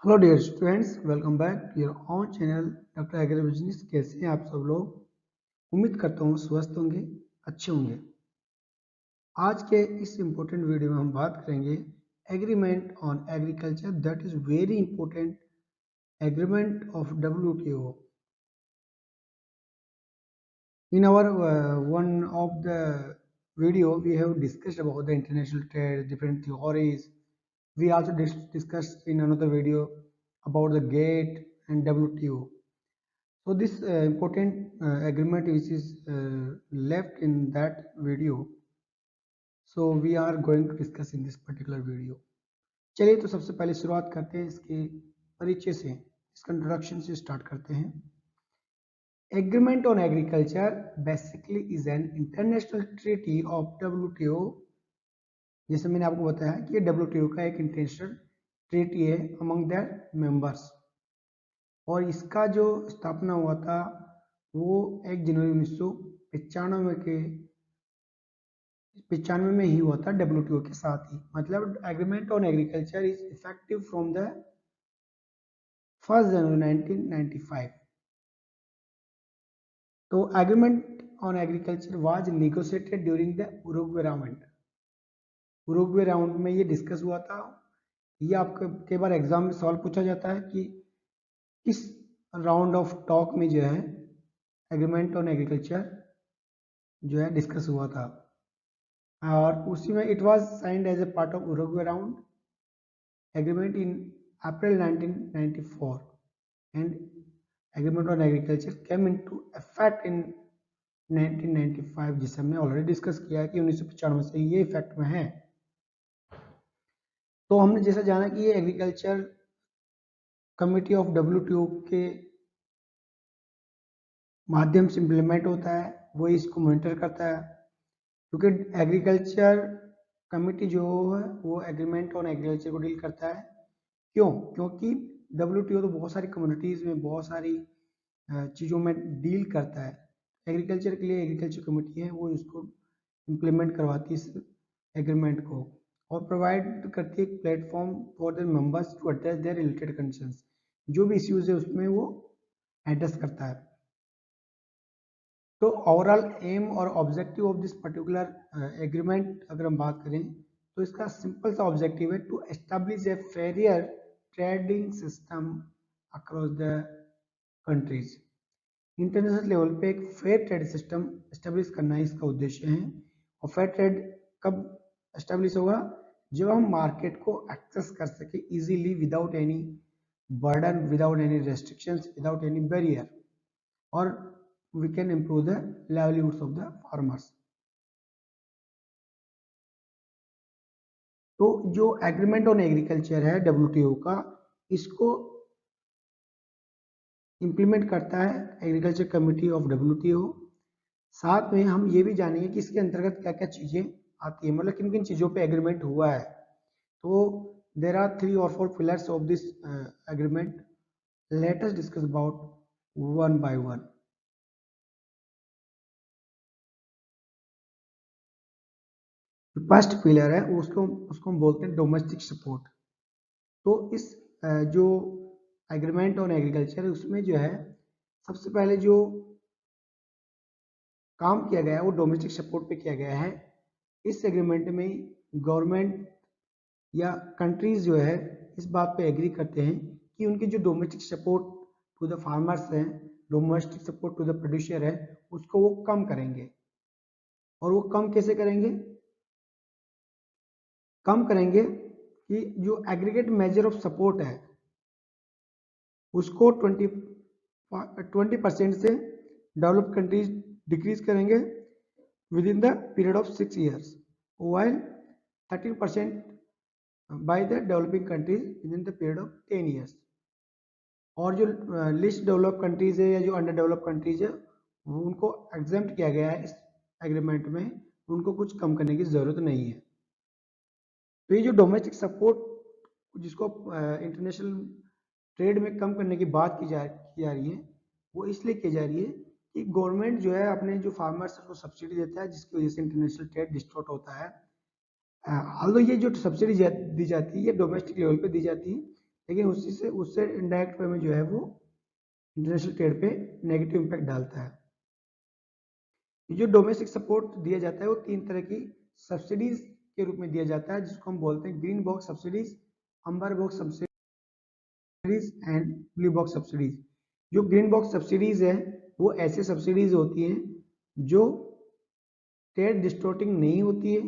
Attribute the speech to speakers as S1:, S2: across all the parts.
S1: Hello dear students, welcome back to your own channel doctor agri business. कैसे हैं आप सब लोग? उम्मीद करता हूँ स्वस्थ होंगे, अच्छे होंगे। आज के इस इम्पोर्टेंट वीडियो में हम बात करेंगे agreement on agriculture, that is very important agreement of WTO। In our one of the video, we have discussed about the international trade, different theories. We also discussed in another video about the GATE and WTO. So this important agreement which is left in that video, so we are going to discuss in this particular video. चलिए तो सबसे पहले शुरुआत करते हैं इसके परिचय से, इसका इंट्रोडक्शन से स्टार्ट करते हैं। Agreement on agriculture basically is an international treaty of WTO। जैसे मैंने आपको बताया कि ये WTO का एक इंटरनेशनल ट्रीटी है अमंग देयर मेंबर्स, और इसका जो स्थापना हुआ था वो 1 जनवरी 1995 में ही हुआ था WTO के साथ ही। मतलब agreement on agriculture is effective from the 1 जनवरी 1995। तो agreement on agriculture was negotiated during the Uruguay round. Uruguay round में ये डिस्कस हुआ था। ये आपके कई बार एग्जाम में सवाल पूछा जाता है कि किस राउंड ऑफ टॉक में जो है एग्रीमेंट ऑन एग्रीकल्चर जो है डिस्कस हुआ था, और उसी में it was signed as a part of Uruguay round agreement in April 1994, and agreement on agriculture came into effect in 1995, जिसे हमने ऑलरेडी डिस्कस किया है कि 1995 से ये इफेक्ट में है। तो हमने जैसा जाना कि ये एग्रीकल्चर कमिटी ऑफ WTO के माध्यम से इम्प्लीमेंट होता है, वो इसको मॉनिटर करता है। क्योंकि एग्रीकल्चर कमिटी जो है वो एग्रीमेंट ऑन एग्रीकल्चर को डील करता है। क्यों? क्योंकि WTO तो बहुत सारी कम्युनिटीज़ में बहुत सारी चीज़ों में डील करता है। एग्रीकल्चर के लिए एग्रीकल्चर कमेटी है, वो इसको इम्प्लीमेंट करवाती है इस एग्रीमेंट को, और प्रोवाइड करती है एक platform for their members to address their related concerns. जो भी इश्यूज है उसमें वो एड्रेस करता है। तो ओवरऑल एम और objective of this particular agreement अगर हम बात करें तो इसका सिंपल सा ऑब्जेक्टिव है to establish a fair trading system across the countries. International level पे एक फेयर ट्रेड सिस्टम एस्टेब्लिश करना ही इसका उद्देश्य है। और फेयर ट्रेड कब एस्टेब्लिश होगा? जब हम मार्केट को एक्सेस कर सके easily, without any burden, without any restrictions, without any barrier, और we can improve the livelihoods of the farmers. तो जो एग्रीमेंट ऑन एग्रीकल्चर है WTO का, इसको इम्प्लीमेंट करता है एग्रीकल्चर कमिटी ऑफ WTO। साथ में हम ये भी जानेंगे कि इसके अंतर्गत क्या क्या चीजें आती है, मतलब किन किन चीजों पे एग्रीमेंट हुआ है। तो there are 3 or 4 pillars of this agreement. Let us discuss about one by one. First pillar है उसको हम बोलते हैं डोमेस्टिक सपोर्ट। तो इस जो एग्रीमेंट ऑन एग्रीकल्चर है उसमें जो है सबसे पहले जो काम किया गया है वो डोमेस्टिक सपोर्ट पे किया गया है। इस एग्रीमेंट में गवर्नमेंट या कंट्रीज जो है इस बात पे एग्री करते हैं कि उनकी जो domestic support to the farmers है, domestic support to the producer है, उसको वो कम करेंगे। और वो कम कैसे करेंगे? कम करेंगे कि जो एग्रीगेट मेजर ऑफ सपोर्ट है उसको 20% से डेवलप कंट्रीज डिक्रीज करेंगे with in the period of 6 years, while 13% by the developing countries within the period of 10 years। और जो लिस्ट डेवलप कंट्रीज है या जो अंडर डेवलप कंट्रीज है उनको एग्जेम्प्ट किया गया है इस एग्रीमेंट में, उनको कुछ कम करने की जरूरत नहीं है। तो ये जो डोमेस्टिक सपोर्ट जिसको इंटरनेशनल ट्रेड में कम करने की बात की जा रही है, वो इसलिए की जा रही है कि गवर्नमेंट जो है अपने जो फार्मर्स को सब्सिडी देता है, जिसकी वजह से इंटरनेशनल ट्रेड डिस्टॉर्ट होता है। ऑल्दो ये जो सब्सिडी दी जाती है ये डोमेस्टिक लेवल पे दी जाती है, लेकिन उससे इनडायरेक्ट वे में जो है वो इंटरनेशनल ट्रेड पे नेगेटिव इम्पैक्ट डालता है। जो डोमेस्टिक सपोर्ट दिया जाता है वो 3 तरह की सब्सिडीज के रूप में दिया जाता है, जिसको हम बोलते हैं green box subsidies, amber box subsidies and blue box subsidies. जो ग्रीन बॉक्स सब्सिडीज है वो ऐसे सब्सिडीज होती हैं जो ट्रेड डिस्टोर्टिंग नहीं होती है,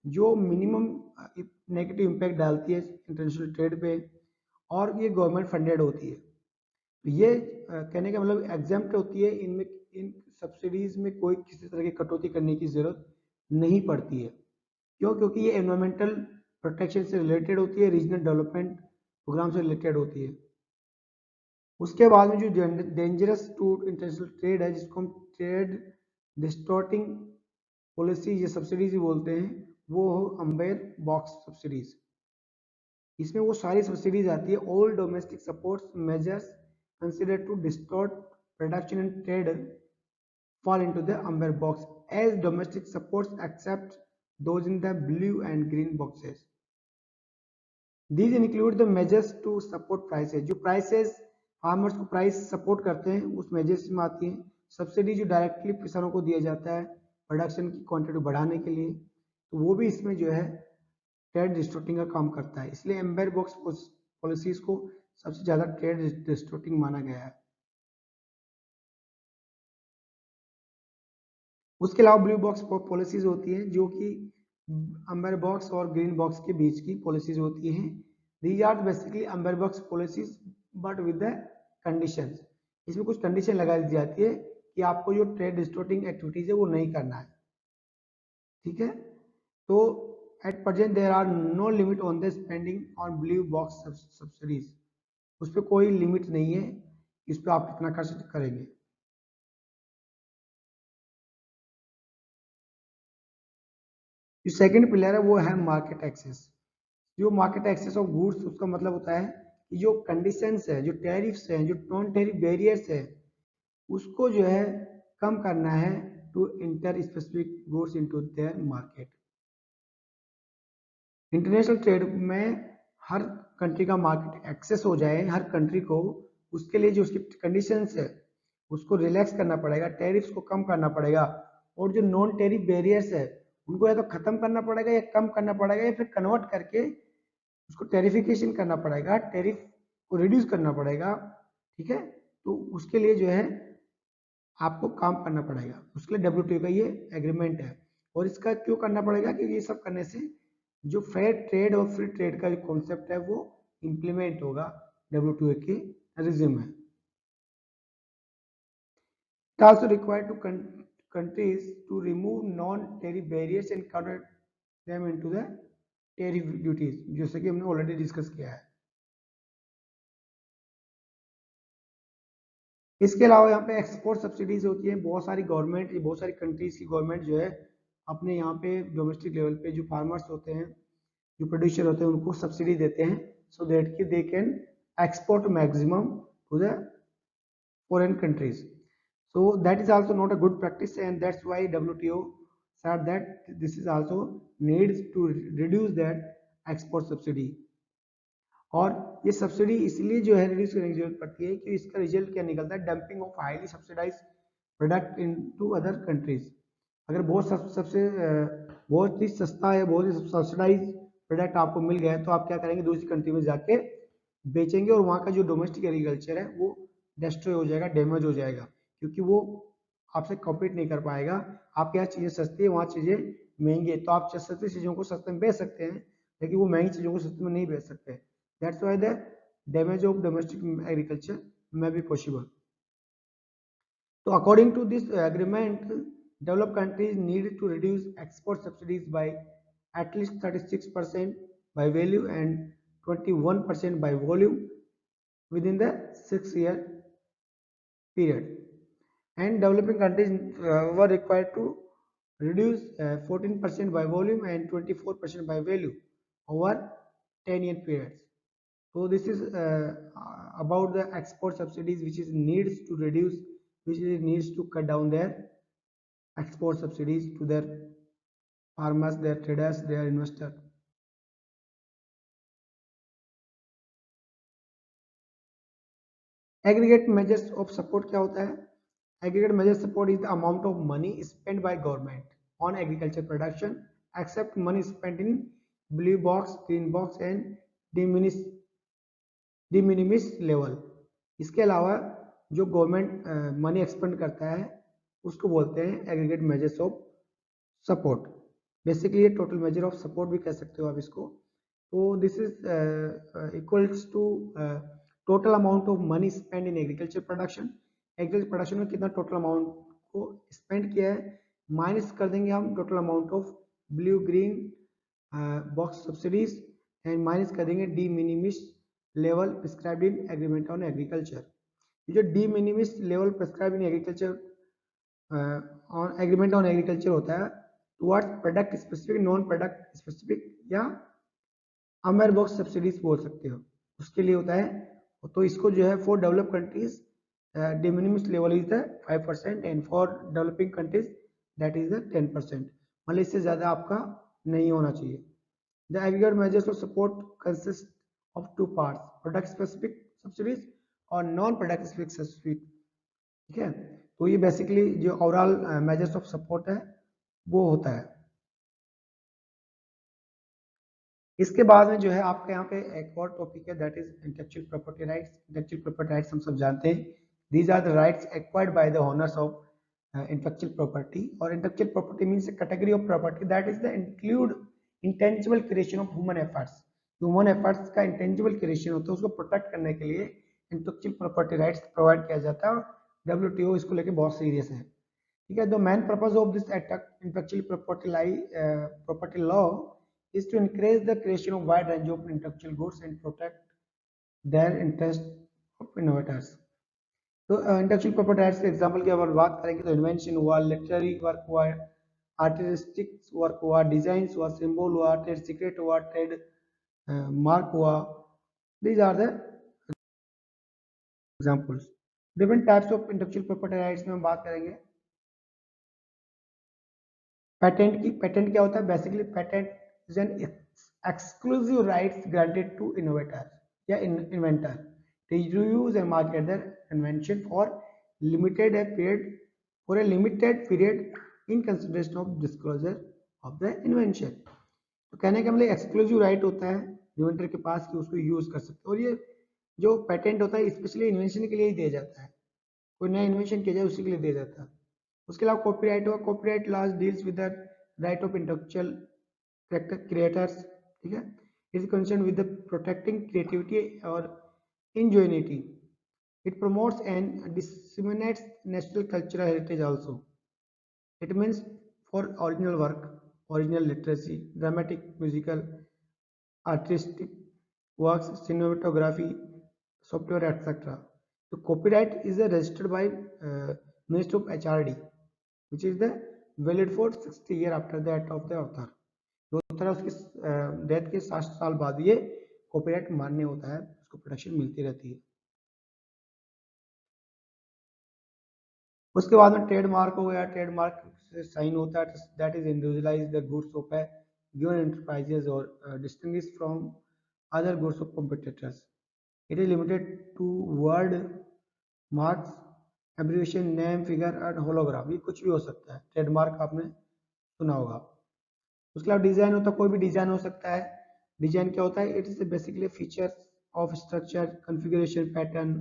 S1: जो मिनिमम नेगेटिव इम्पैक्ट डालती है इंटरनेशनल ट्रेड पे, और ये गवर्नमेंट फंडेड होती है। तो ये कहने का मतलब एग्जाम्प्ट होती है, इनमें इन सब्सिडीज में कोई किसी तरह की कटौती करने की जरूरत नहीं पड़ती है। क्यों? क्योंकि ये एनवायरमेंटल प्रोटेक्शन से रिलेटेड होती है, रीजनल डेवलपमेंट प्रोग्राम से रिलेटेड होती है। उसके बाद में जो डेंजरस टू इंटरनेशनल ट्रेड है, जिसको हम ट्रेड डिस्टॉर्टिंग पॉलिसी या सब्सिडीज बोलते हैं, वो हो अम्बेर बॉक्स सब्सिडीज। इसमें वो सारी सब्सिडीज आती है, all domestic supports measures considered to distort production and trade fall into the umber box as domestic supports except those in the blue and green boxes. These include the measures to support prices. जो prices farmers को price support करते हैं उस measures में आती हैं। Subsidy जो directly किसानों को दिया जाता है प्रोडक्शन की क्वांटिटी बढ़ाने के लिए, तो वो भी इसमें जो है ट्रेड डिस्टोर्टिंग का काम करता है। इसलिए एम्बर बॉक्स पॉलिसीज को सबसे ज्यादा ट्रेड डिस्टोर्टिंग माना गया है। उसके अलावा ब्लू बॉक्स पॉलिसीज होती हैं जो कि अम्बर बॉक्स और ग्रीन बॉक्स के बीच की पॉलिसीज होती हैं। These are basically amber box policies but with the conditions. इसमें कुछ कंडीशन लगा दी जाती है कि आपको जो ट्रेड डिस्टोर्टिंग एक्टिविटीज है वो नहीं करना है, ठीक है। तो at present there are no limit on the spending on blue box subsidies. उस पर कोई लिमिट नहीं है इस पर आप कितना खर्च करेंगे। जो सेकंड पिलर है वो है मार्केट एक्सेस। जो मार्केट एक्सेस ऑफ गुड्स, उसका मतलब होता है कि जो कंडीशंस है, जो टैरिफ्स हैं, जो नॉन टैरिफ बैरियर्स है, उसको जो है कम करना है to enter specific goods into their market. International trade में हर कंट्री का मार्केट एक्सेस हो जाए हर कंट्री को, उसके लिए जो उसकी कंडीशंस है उसको रिलैक्स करना पड़ेगा, टैरिफ्स को कम करना पड़ेगा, और जो नॉन टैरिफ बैरियर्स है उनको या तो खत्म करना पड़ेगा या कम करना पड़ेगा या फिर कन्वर्ट करके उसको टेरिफिकेशन करना पड़ेगा, टैरिफ को रिड्यूस करना पड़ेगा, ठीक है। तो उसके लिए जो है आपको काम करना पड़ेगा, उसके लिए डब्ल्यूटीओ का ये एग्रीमेंट है। और इसका क्यों करना पड़ेगा? क्योंकि ये सब करने से जो फेयर ट्रेड और फ्री ट्रेड का जो कॉन्सेप्ट है वो इंप्लीमेंट होगा डब्ल्यूटीओ के रिजिम में। It also required to countries to remove non-tariff barriers and convert them into the tariff duties, जैसे कि हमने ऑलरेडी डिस्कस किया है। इसके अलावा यहाँ पे एक्सपोर्ट सब्सिडीज होती है। बहुत सारी गवर्नमेंट, बहुत सारी कंट्रीज की गवर्नमेंट जो है अपने यहाँ पे डोमेस्टिक लेवल पे जो फार्मर्स होते हैं, जो प्रोड्यूसर होते हैं, उनको सब्सिडी देते हैं सो दैट कि they can export maximum to the foreign countries. So that is also not a good practice, and that's why WTO said that this is also needs to reduce that export subsidy. और ये subsidy इसलिए जो है reduce करने की जरूरत पड़ती है कि इसका रिजल्ट क्या निकलता है? Dumping of highly subsidize product into other countries. अगर सबसे बहुत ही सस्ता है, बहुत ही सब्सिडाइज प्रोडक्ट आपको मिल गया है, तो आप क्या करेंगे? दूसरी कंट्री में जाके बेचेंगे और वहाँ का जो डोमेस्टिक एग्रीकल्चर है वो डिस्ट्रॉय हो जाएगा, डैमेज हो जाएगा, क्योंकि वो आपसे कॉम्पीट नहीं कर पाएगा। आपके यहाँ चीज़ें सस्ती है, वहाँ चीज़ें महंगी है, तो आप सस्ती चीज़ों को सस्ते में बेच सकते हैं लेकिन वो महंगी चीज़ों को सस्ते में नहीं बेच सकते। That's why the damage of domestic agriculture may be possible. So according to this agreement, developed countries need to reduce export subsidies by at least 36% by value and 21% by volume within the 6-year period. And developing countries were required to reduce 14% by volume and 24% by value over 10-year periods. So this is about the export subsidies, which is needs to reduce, which is needs to cut down their export subsidies to their farmers, their traders, their investors. Aggregate measures of support क्या होता है? Aggregate measure support is the amount of money spend by government on agriculture production except money spent in blue box, green box and diminish de minimis level. इसके अलावा जो government money expand करता है उसको बोलते हैं aggregate measures of support. Basically ये total measure of support भी कह सकते हो आप इसको। तो this is equals to total amount of money spend in agriculture production. Agriculture production में कितना टोटल अमाउंट को स्पेंड किया है माइनस कर देंगे हम total amount of blue green box subsidies and minus कर देंगे de minimis level prescribed in agreement on agriculture. जो de minimis level prescribe in agriculture on agreement on agriculture होता है towards product specific, non product specific या amber box subsidies बोल सकते हो, उसके लिए होता है। तो इसको जो है for develop countries de minimis level is the 5% and for developing countries that is the 10%। मतलब इससे ज़्यादा आपका नहीं होना चाहिए। The aggregate measures of support consist of two parts, product specific subsidies और non product specific। ठीक है, तो ये बेसिकली जो ओवरऑल मेजर्स ऑफ सपोर्ट है वो होता है। इसके बाद में जो है आपके यहाँ पे एक और टॉपिक है that is intellectual property rights. Intellectual property rights हम सब जानते हैं, these are the rights acquired by the owners of intellectual property. और intellectual property means a category of property that is the include intangible creation of human efforts. Human efforts का intangible creation होता है, उसको protect करने के लिए intellectual property rights provide किया जाता है और WTO इसको लेके बहुत सीरियस है। ठीक है, the main purpose of this intellectual property law is to encourage the creation of wide range of intellectual goods and protect their interest of innovators। तो इंटेलेक्चुअल प्रॉपर्टी राइट्स के एग्जांपल की अगर बात करेंगे तो इन्वेंशन हुआ, लिटरेरी वर्क हुआ, artistic work हुआ, डिजाइन हुआ, सिंबल हुआ, ट्रेड सीक्रेट हुआ, ट्रेड मार्क हुआ। These are the examples. Different types of intellectual property rights में हम बात करेंगे। पेटेंट की, पेटेंट क्या होता है? Basically patent is an exclusive rights granted to innovator या inventor to use and market their invention for limited a period for a limited period in consideration of disclosure of the invention। तो कहने का मतलब exclusive right होता है inventor के पास कि उसको यूज कर सकते हैं। और ये जो पेटेंट होता है स्पेशली इन्वेंशन के लिए ही दिया जाता है, कोई नया इन्वेंशन किया जाए उसी के लिए दिया जाता है। उसके अलावा कॉपीराइट हुआ, copyright laws deals with the right of intellectual creators. ठीक है, is concern with the protecting creativity और ingenuity। It promotes and disseminates national cultural heritage also। It means for original work, original literacy, dramatic, musical, artistic works, cinematography, software, etc। So copyright is registered by Ministry of HRD, which is the valid for 60 years after the death of the author। जो author है उसकी death के 60 साल बाद ये copyright मान्य होता है, उसको प्रोटेक्शन मिलती रहती है। उसके बाद में ट्रेडमार्क हो गया, ट्रेडमार्क से साइन होता है that is individualize the goods of a given enterprises और distinguish from other goods of competitors. It is limited to word marks, abbreviation, name, figure and hologram, ये कुछ भी हो सकता है। ट्रेडमार्क आपने सुना होगा। उसके अलावा डिजाइन होता है, कोई भी डिजाइन हो सकता है। डिजाइन क्या होता है? It is basically features of structure, configuration, pattern,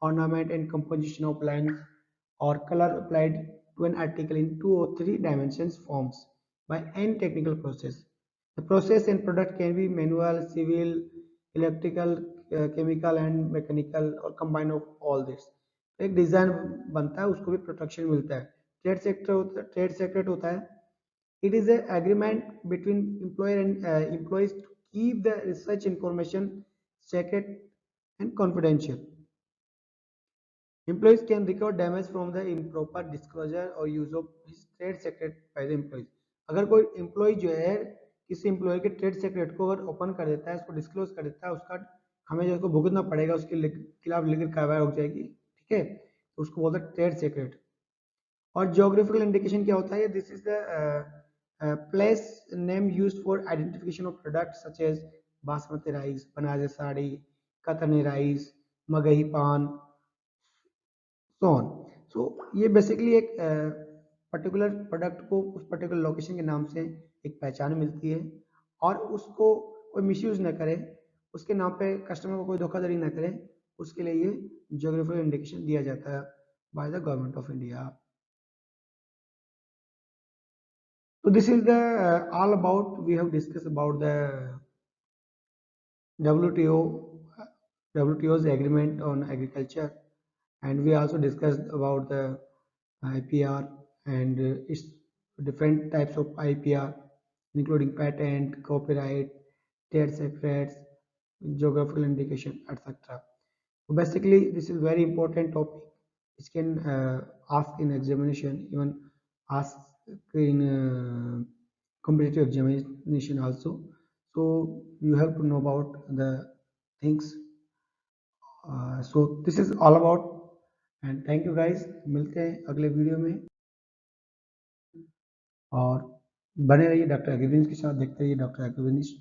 S1: ornament and composition of lines or color applied to an article in 2 or 3 dimensions forms by any technical process। The process and product can be manual, civil, electrical, chemical and mechanical or combine of all this। एक design बनता है, उसको भी protection मिलता है। Trade secret होता है, it is an agreement between employer and employees to keep the research information secret and confidential। Employees can recover damage from the improper disclosure or use of his trade secret by the employees। अगर कोई employ जो है किसी employ के trade secret को अगर open कर देता है, उसको डिस्क्लोज कर देता है, उसका हमें जो भुगतना पड़ेगा, उसके खिलाफ लीगल कार्रवाई हो जाएगी। ठीक है, तो उसको बोलते हैं ट्रेड सीक्रेट। और जियोग्राफिकल इंडिकेशन क्या होता है? This is the place name used for identification of product such as basmati rice, Banarasi sari, Katarni rice, Magahi पान, सो ऑन। सो ये बेसिकली एक पर्टिकुलर प्रोडक्ट को उस पर्टिकुलर लोकेशन के नाम से एक पहचान मिलती है, और उसको कोई मिसयूज ना करे, उसके नाम पे कस्टमर को कोई धोखाधड़ी ना करे, उसके लिए ये ज्योग्राफिकल इंडिकेशन दिया जाता है by the government of India. So this is the all about, we have discussed about the WTO, WTO's agreement on agriculture, and we also discussed about the IPR and its different types of IPR, including patent, copyright, trade secrets, geographical indication, etc. So basically, this is very important topic. It can ask in examination, even ask in competitive examination also. So you have to know about the things. So this is all about, and thank you guys. मिलते हैं अगले video में, और बने रहिए doctor अग्रविंश के साथ, देखते रहिए डॉक्टर अग्रविंश।